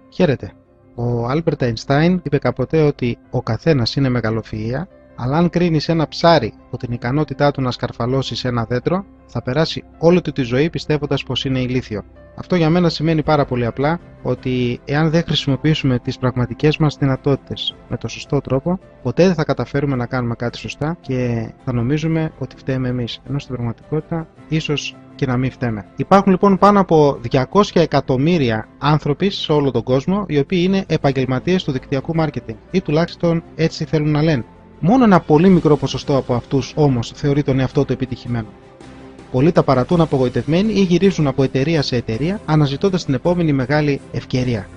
Χαίρετε. Ο Άλμπερτ Αϊνστάιν είπε κάποτε ότι ο καθένας είναι μεγαλοφυΐα, αλλά αν κρίνεις ένα ψάρι από την ικανότητά του να σκαρφαλώσει σε ένα δέντρο, θα περάσει όλη του τη ζωή πιστεύοντας πως είναι ηλίθιο. Αυτό για μένα σημαίνει πάρα πολύ απλά ότι εάν δεν χρησιμοποιήσουμε τις πραγματικές μας δυνατότητες με το σωστό τρόπο, ποτέ δεν θα καταφέρουμε να κάνουμε κάτι σωστά και θα νομίζουμε ότι φταίμε εμείς, ενώ στην πραγματικότητα ίσως και να μην φταίμε. Υπάρχουν λοιπόν πάνω από 200 εκατομμύρια άνθρωποι σε όλο τον κόσμο οι οποίοι είναι επαγγελματίες του δικτυακού μάρκετινγκ ή τουλάχιστον έτσι θέλουν να λένε. Μόνο ένα πολύ μικρό ποσοστό από αυτούς όμως θεωρεί τον εαυτό του επιτυχημένο. Πολλοί τα παρατούν απογοητευμένοι ή γυρίζουν από εταιρεία σε εταιρεία αναζητώντας την επόμενη μεγάλη ευκαιρία.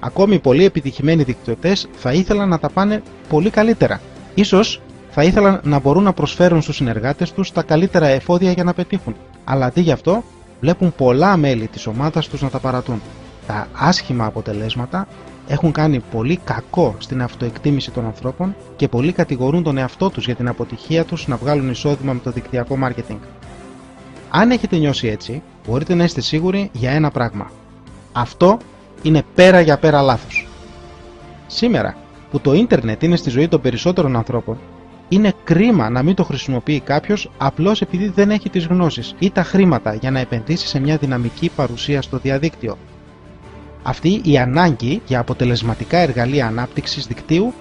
Ακόμη πολλοί επιτυχημένοι δικτυωτές θα ήθελαν να τα πάνε πολύ καλύτερα. Ίσως θα ήθελαν να μπορούν να προσφέρουν στους συνεργάτες τους τα καλύτερα εφόδια για να πετύχουν. Αλλά αντί γι' αυτό, βλέπουν πολλά μέλη της ομάδας τους να τα παρατούν. Τα άσχημα αποτελέσματα έχουν κάνει πολύ κακό στην αυτοεκτίμηση των ανθρώπων και πολλοί κατηγορούν τον εαυτό τους για την αποτυχία τους να βγάλουν εισόδημα με το δικτυακό μάρκετινγκ. Αν έχετε νιώσει έτσι, μπορείτε να είστε σίγουροι για ένα πράγμα. Αυτό είναι πέρα για πέρα λάθος. Σήμερα, που το ίντερνετ είναι στη ζωή των περισσότερων ανθρώπων, είναι κρίμα να μην το χρησιμοποιεί κάποιος απλώς επειδή δεν έχει τις γνώσεις ή τα χρήματα για να επενδύσει σε μια δυναμική παρουσία στο διαδίκτυο. Αυτή η ανάγκη για αποτελεσματικά εργαλεία ανάπτυξης δικτύου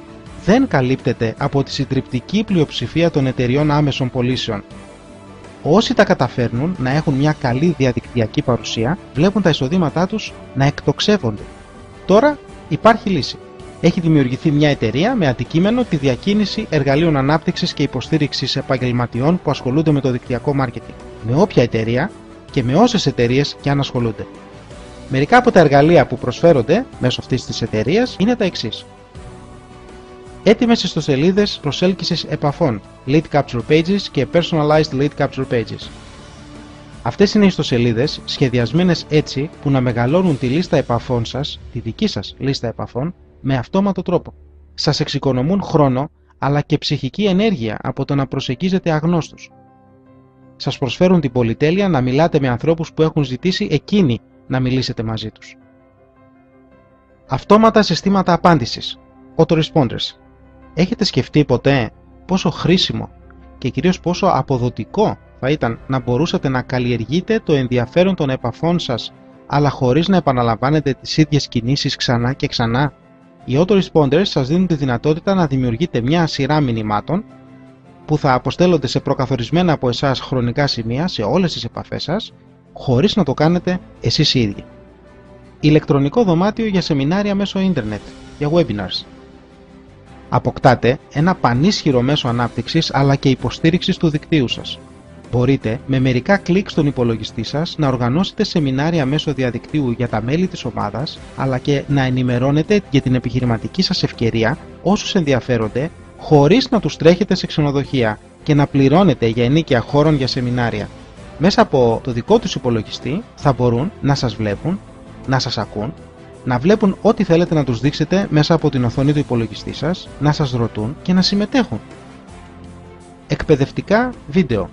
δεν καλύπτεται από τη συντριπτική πλειοψηφία των εταιριών άμεσων πωλήσεων. Όσοι τα καταφέρνουν να έχουν μια καλή διαδικτυακή παρουσία, βλέπουν τα εισοδήματά τους να εκτοξεύονται. Τώρα υπάρχει λύση. Έχει δημιουργηθεί μια εταιρεία με αντικείμενο τη διακίνηση εργαλείων ανάπτυξης και υποστήριξης επαγγελματιών που ασχολούνται με το δικτυακό μάρκετινγκ. Με όποια εταιρεία και με όσες εταιρείες και αν ασχολούνται. Μερικά από τα εργαλεία που προσφέρονται μέσω αυτής της εταιρείας είναι τα εξής. Έτοιμες ιστοσελίδες προσέλκυσης επαφών, lead capture pages και personalized lead capture pages. Αυτές είναι ιστοσελίδες σχεδιασμένες έτσι που να μεγαλώνουν τη λίστα επαφών σας, τη δική σας λίστα επαφών, με αυτόματο τρόπο. Σας εξοικονομούν χρόνο αλλά και ψυχική ενέργεια από το να προσεγγίζετε αγνώστους. Σας προσφέρουν την πολυτέλεια να μιλάτε με ανθρώπους που έχουν ζητήσει εκείνοι να μιλήσετε μαζί τους. Αυτόματα συστήματα απάντησης, autoresponders. Έχετε σκεφτεί ποτέ πόσο χρήσιμο και κυρίως πόσο αποδοτικό θα ήταν να μπορούσατε να καλλιεργείτε το ενδιαφέρον των επαφών σας, αλλά χωρίς να επαναλαμβάνετε τις ίδιες κινήσεις ξανά και ξανά? Οι autoresponders σας δίνουν τη δυνατότητα να δημιουργείτε μια σειρά μηνυμάτων που θα αποστέλλονται σε προκαθορισμένα από εσάς χρονικά σημεία σε όλες τις επαφές σας, χωρίς να το κάνετε εσείς οι ίδιοι. Ηλεκτρονικό δωμάτιο για σεμινάρια μέσω ίντερνετ, για webinars. Αποκτάτε ένα πανίσχυρο μέσο ανάπτυξης αλλά και υποστήριξης του δικτύου σας. Μπορείτε με μερικά κλικ στον υπολογιστή σας να οργανώσετε σεμινάρια μέσω διαδικτύου για τα μέλη της ομάδας, αλλά και να ενημερώνετε για την επιχειρηματική σας ευκαιρία όσους ενδιαφέρονται, χωρίς να τους τρέχετε σε ξενοδοχεία και να πληρώνετε για ενοίκια χώρων για σεμινάρια. Μέσα από το δικό τους υπολογιστή θα μπορούν να σας βλέπουν, να σας ακούν, να βλέπουν ό,τι θέλετε να τους δείξετε μέσα από την οθόνη του υπολογιστή σας, να σας ρωτούν και να συμμετέχουν. Εκπαιδευτικά βίντεο.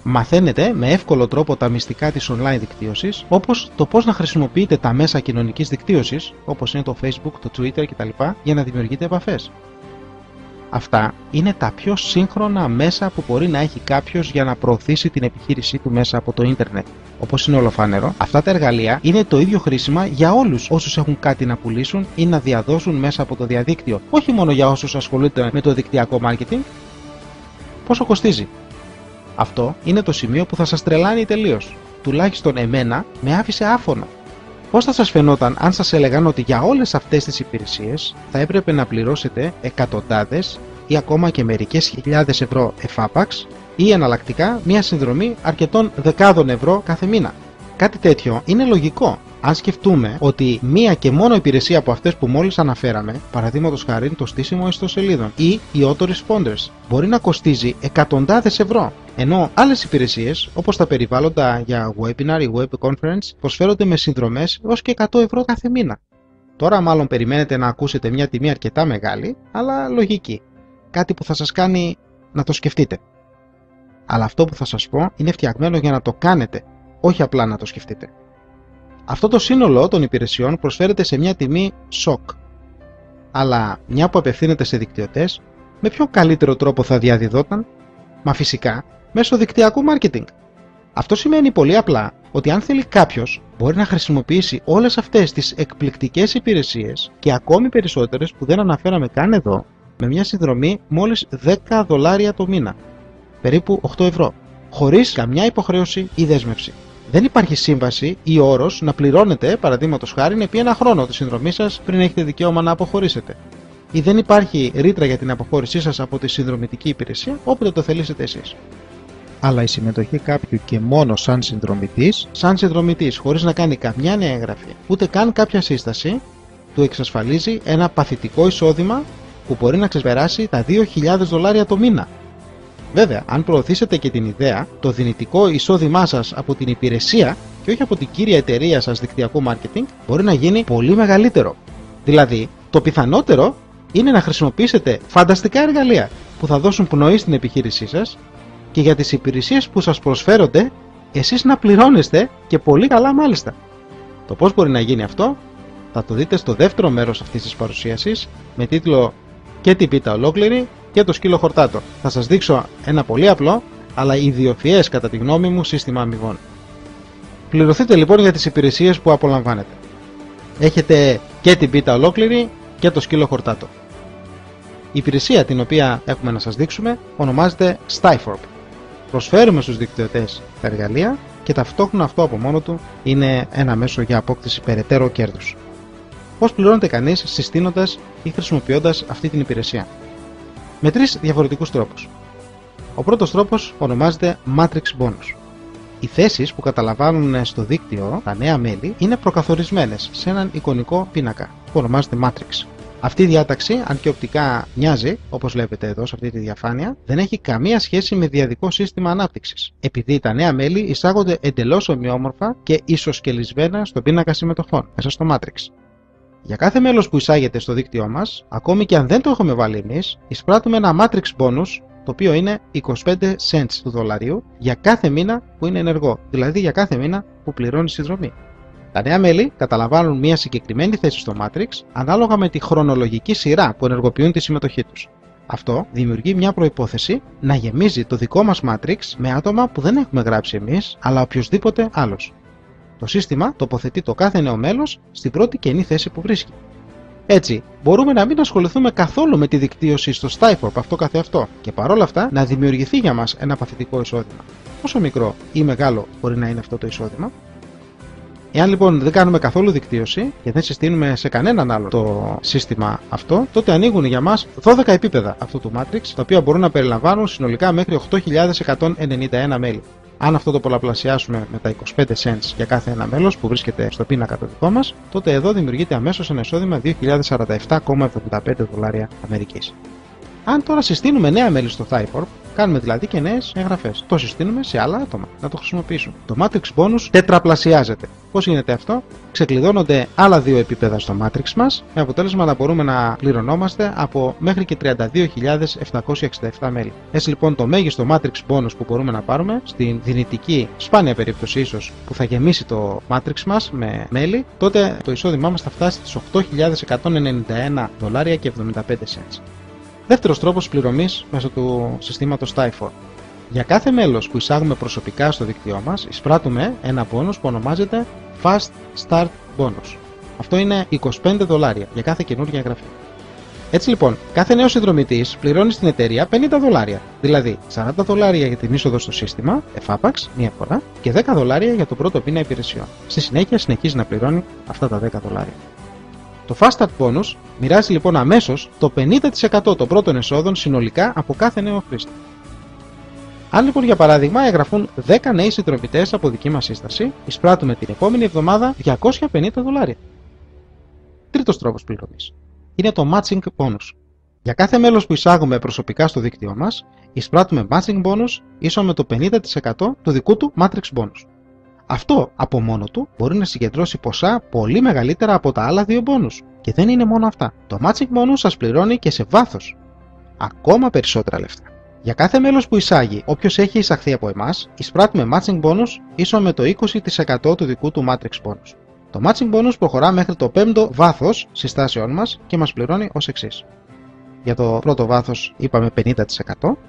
Μαθαίνετε με εύκολο τρόπο τα μυστικά της online δικτύωσης, όπως το πώς να χρησιμοποιείτε τα μέσα κοινωνικής δικτύωσης, όπως είναι το Facebook, το Twitter κτλ, για να δημιουργείτε επαφές. Αυτά είναι τα πιο σύγχρονα μέσα που μπορεί να έχει κάποιος για να προωθήσει την επιχείρησή του μέσα από το ίντερνετ. Όπως είναι ολοφάνερο, αυτά τα εργαλεία είναι το ίδιο χρήσιμα για όλους όσους έχουν κάτι να πουλήσουν ή να διαδώσουν μέσα από το διαδίκτυο, όχι μόνο για όσους ασχολούνται με το δικτυακό marketing. Πόσο κοστίζει? Αυτό είναι το σημείο που θα σας τρελάνει τελείως. Τουλάχιστον εμένα με άφησε άφωνο. Πώς θα σας φαινόταν αν σας έλεγαν ότι για όλες αυτές τις υπηρεσίες θα έπρεπε να πληρώσετε εκατοντάδες ή ακόμα και μερικές χιλιάδες ευρώ εφάπαξ ή εναλλακτικά μια συνδρομή αρκετών δεκάδων ευρώ κάθε μήνα? Κάτι τέτοιο είναι λογικό αν σκεφτούμε ότι μία και μόνο υπηρεσία από αυτές που μόλις αναφέραμε, παραδείγματος χάριν το στήσιμο ιστοσελίδων ή οι autoresponders, μπορεί να κοστίζει εκατοντάδες ευρώ, ενώ άλλες υπηρεσίες όπως τα περιβάλλοντα για webinar ή web conference προσφέρονται με συνδρομές έως και 100 ευρώ κάθε μήνα. Τώρα μάλλον περιμένετε να ακούσετε μια τιμή αρκετά μεγάλη, αλλά λογική, κάτι που θα σας κάνει να το σκεφτείτε. Αλλά αυτό που θα σας πω είναι φτιαγμένο για να το κάνετε, όχι απλά να το σκεφτείτε. Αυτό το σύνολο των υπηρεσιών προσφέρεται σε μια τιμή σοκ. Αλλά μια που απευθύνεται σε δικτυωτές, με ποιο καλύτερο τρόπο θα διαδιδόταν? Μα φυσικά μέσω δικτυακού marketing. Αυτό σημαίνει πολύ απλά ότι αν θέλει κάποιος, μπορεί να χρησιμοποιήσει όλες αυτές τις εκπληκτικές υπηρεσίες και ακόμη περισσότερες που δεν αναφέραμε καν εδώ, με μια συνδρομή μόλις $10 το μήνα, περίπου 8 ευρώ, χωρίς καμιά υποχρέωση ή δέσμευση. Δεν υπάρχει σύμβαση ή όρος να πληρώνετε, παραδείγματος χάριν, επί ένα χρόνο τη συνδρομή σας πριν έχετε δικαίωμα να αποχωρήσετε. Ή δεν υπάρχει ρήτρα για την αποχώρησή σας από τη συνδρομητική υπηρεσία όποτε το θελήσετε εσείς. Αλλά η συμμετοχή κάποιου και μόνο σαν συνδρομητής, χωρίς να κάνει καμιά νέα εγγραφή, ούτε καν κάποια σύσταση, του εξασφαλίζει ένα παθητικό εισόδημα που μπορεί να ξεπεράσει τα $2.000 το μήνα. Βέβαια, αν προωθήσετε και την ιδέα, το δυνητικό εισόδημά σας από την υπηρεσία και όχι από την κύρια εταιρεία σας δικτυακού marketing μπορεί να γίνει πολύ μεγαλύτερο. Δηλαδή, το πιθανότερο είναι να χρησιμοποιήσετε φανταστικά εργαλεία που θα δώσουν πνοή στην επιχείρησή σας και για τις υπηρεσίες που σας προσφέρονται, εσείς να πληρώνεστε και πολύ καλά μάλιστα. Το πώς μπορεί να γίνει αυτό θα το δείτε στο δεύτερο μέρος αυτής της παρουσίασης με τίτλο «Και την πίτα ολόκληρη και το σκύλο χορτάτο». Θα σας δείξω ένα πολύ απλό αλλά ιδιοφυές κατά τη γνώμη μου σύστημα αμοιβών. Πληρωθείτε λοιπόν για τις υπηρεσίες που απολαμβάνετε. Έχετε και την πίτα ολόκληρη και το σκύλο χορτάτο. Η υπηρεσία την οποία έχουμε να σας δείξουμε ονομάζεται Styforp. Προσφέρουμε στους δικτυωτές τα εργαλεία και ταυτόχρονα αυτό από μόνο του είναι ένα μέσο για απόκτηση περαιτέρω κέρδους. Πώς πληρώνεται κανείς συστήνοντας ή χρησιμοποιώντας αυτή την υπηρεσία? Με τρεις διαφορετικούς τρόπους. Ο πρώτος τρόπος ονομάζεται Matrix Bonus. Οι θέσεις που καταλαμβάνουν στο δίκτυο τα νέα μέλη είναι προκαθορισμένες σε έναν εικονικό πίνακα που ονομάζεται Matrix. Αυτή η διάταξη, αν και οπτικά μοιάζει, όπως βλέπετε εδώ σε αυτή τη διαφάνεια, δεν έχει καμία σχέση με διαδικό σύστημα ανάπτυξης, επειδή τα νέα μέλη εισάγονται εντελώς ομοιόμορφα και ισοσκελισμένα στον πίνακα συμμετοχών, μέσα στο Matrix. Για κάθε μέλος που εισάγεται στο δίκτυό μας, ακόμη και αν δεν το έχουμε βάλει εμείς, εισπράττουμε ένα Matrix Bonus, το οποίο είναι 25 cents του δολαρίου για κάθε μήνα που είναι ενεργό, δηλαδή για κάθε μήνα που πληρώνει συνδρομή. Τα νέα μέλη καταλαμβάνουν μια συγκεκριμένη θέση στο Matrix ανάλογα με τη χρονολογική σειρά που ενεργοποιούν τη συμμετοχή τους. Αυτό δημιουργεί μια προϋπόθεση να γεμίζει το δικό μας Matrix με άτομα που δεν έχουμε γράψει εμείς, αλλά οποιοδήποτε άλλος. Το σύστημα τοποθετεί το κάθε νέο μέλος στην πρώτη κενή θέση που βρίσκει. Έτσι, μπορούμε να μην ασχοληθούμε καθόλου με τη δικτύωση στο Styforp αυτό καθεαυτό και παρόλα αυτά να δημιουργηθεί για μας ένα παθητικό εισόδημα. Πόσο μικρό ή μεγάλο μπορεί να είναι αυτό το εισόδημα? Εάν λοιπόν δεν κάνουμε καθόλου δικτύωση και δεν συστήνουμε σε κανέναν άλλο το σύστημα αυτό, τότε ανοίγουν για μας 12 επίπεδα αυτού του Matrix, τα οποία μπορούν να περιλαμβάνουν συνολικά μέχρι 8.191 μέλη. Αν αυτό το πολλαπλασιάσουμε με τα 25 cents για κάθε ένα μέλος που βρίσκεται στο πίνακα το δικό μας, τότε εδώ δημιουργείται αμέσως ένα εισόδημα $2.047,75 Αμερικής. Αν τώρα συστήνουμε νέα μέλη στο Styforp, κάνουμε δηλαδή και νέες εγγραφές. Το συστήνουμε σε άλλα άτομα να το χρησιμοποιήσουν. Το Matrix Bonus τετραπλασιάζεται. Πώς γίνεται αυτό? Ξεκλειδώνονται άλλα δύο επίπεδα στο Matrix μας, με αποτέλεσμα να μπορούμε να πληρωνόμαστε από μέχρι και 32.767 μέλη. Έτσι λοιπόν το μέγιστο Matrix Bonus που μπορούμε να πάρουμε, στην δυνητική σπάνια περίπτωση ίσως που θα γεμίσει το Matrix μας με μέλη, τότε το εισόδημά μας θα φτάσει στις $8.191,75. Δεύτερος τρόπος πληρωμής μέσω του συστήματος Styforp. Για κάθε μέλος που εισάγουμε προσωπικά στο δίκτυό μας, εισπράττουμε ένα bonus που ονομάζεται Fast Start Bonus. Αυτό είναι $25 για κάθε καινούργια εγγραφή. Έτσι λοιπόν, κάθε νέος συνδρομητής πληρώνει στην εταιρεία $50, δηλαδή $40 για την είσοδο στο σύστημα, εφάπαξ, μία φορά, και $10 για το πρώτο μήνα υπηρεσιών. Στη συνέχεια συνεχίζει να πληρώνει αυτά τα $10. Το Fast Start Bonus μοιράζει λοιπόν αμέσως το 50% των πρώτων εσόδων συνολικά από κάθε νέο χρήστη. Αν λοιπόν για παράδειγμα εγγραφούν 10 νέοι συνδρομητές από δική μας σύσταση, εισπράττουμε την επόμενη εβδομάδα $250. Τρίτος τρόπος πληρωμής είναι το Matching Bonus. Για κάθε μέλος που εισάγουμε προσωπικά στο δίκτυό μας, εισπράττουμε Matching Bonus ίσο με το 50% του δικού του Matrix Bonus. Αυτό από μόνο του μπορεί να συγκεντρώσει ποσά πολύ μεγαλύτερα από τα άλλα δύο bonus. Και δεν είναι μόνο αυτά. Το Matching Bonus σας πληρώνει και σε βάθος ακόμα περισσότερα λεφτά. Για κάθε μέλος που εισάγει όποιος έχει εισαχθεί από εμάς, εισπράττουμε Matching Bonus ίσο με το 20% του δικού του Matrix Bonus. Το matching bonus προχωρά μέχρι το 5ο βάθος συστάσεών μας και μας πληρώνει ως εξής. Για το πρώτο βάθος είπαμε 50%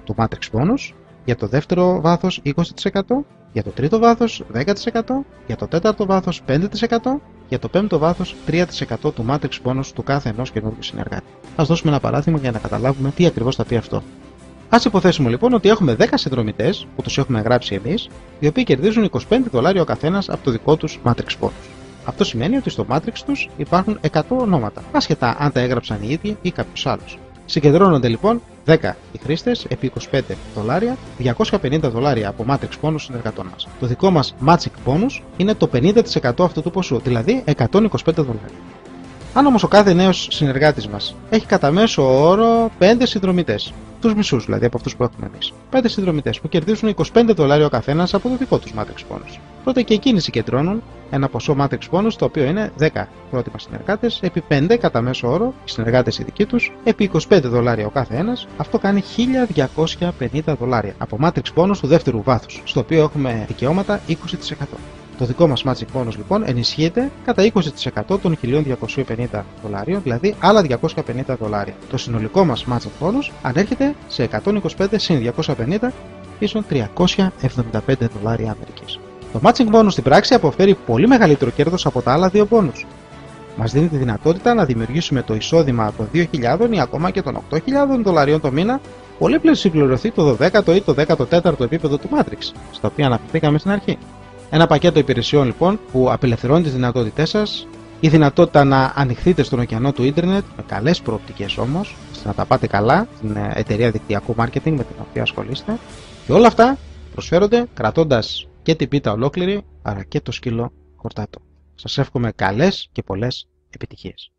του matrix bonus, για το δεύτερο βάθος 20%, για το τρίτο βάθος 10%, για το τέταρτο βάθος 5%, για το πέμπτο βάθος 3% του matrix bonus του κάθε ενός καινούργιου συνεργάτη. Ας δώσουμε ένα παράδειγμα για να καταλάβουμε τι ακριβώς θα πει αυτό. Ας υποθέσουμε λοιπόν ότι έχουμε 10 συνδρομητές που τους έχουμε γράψει εμείς, οι οποίοι κερδίζουν $25 ο καθένας από το δικό τους matrix bonus. Αυτό σημαίνει ότι στο matrix τους υπάρχουν 100 ονόματα, άσχετα αν τα έγραψαν οι ίδιοι ή κάποιος άλλος. Συγκεντρώνονται λοιπόν 10 οι χρήστες επί $25, $250 από matrix bonus συνεργατών μας. Το δικό μας magic bonus είναι το 50% αυτού του ποσού, δηλαδή $125. Αν όμως ο κάθε νέος συνεργάτης μας έχει κατά μέσο όρο 5 συνδρομητές, τους μισούς δηλαδή από αυτούς που έχουμε εμείς, 5 συνδρομητές που κερδίζουν $25 ο καθένας από το δικό τους matrix bonus, τότε και εκείνοι συγκεντρώνουν ένα ποσό matrix bonus το οποίο είναι 10 πρότυπα συνεργάτες επί 5 κατά μέσο όρο, οι συνεργάτες οι δικοί τους, επί $25 ο κάθε ένας. Αυτό κάνει $1.250 από matrix bonus του δεύτερου βάθους, στο οποίο έχουμε δικαιώματα 20%. Το δικό μας magic bonus λοιπόν ενισχύεται κατά 20% των $1.250, δηλαδή άλλα $250. Το συνολικό μας magic bonus ανέρχεται σε 125 συν 250 ίσον $375 Αμερικής. Το matching bonus στην πράξη αποφέρει πολύ μεγαλύτερο κέρδος από τα άλλα δύο bonus. Μας δίνει τη δυνατότητα να δημιουργήσουμε το εισόδημα των $2.000 ή ακόμα και των $8.000 το μήνα, πολύ πλέον συμπληρωθεί το 12ο ή το 14ο επίπεδο του Matrix, στο οποίο αναφερθήκαμε στην αρχή. Ένα πακέτο υπηρεσιών λοιπόν που απελευθερώνει τις δυνατότητές σας, η δυνατότητα να ανοιχθείτε στον ωκεανό του ίντερνετ με καλές προοπτικές όμως, ώστε να τα πάτε καλά στην εταιρεία δικτυακού marketing με την οποία ασχολείστε, και όλα αυτά προσφέρονται κρατώντας και την πίτα ολόκληρη, αλλά και το σκύλο χορτάτο. Σας εύχομαι καλές και πολλές επιτυχίες.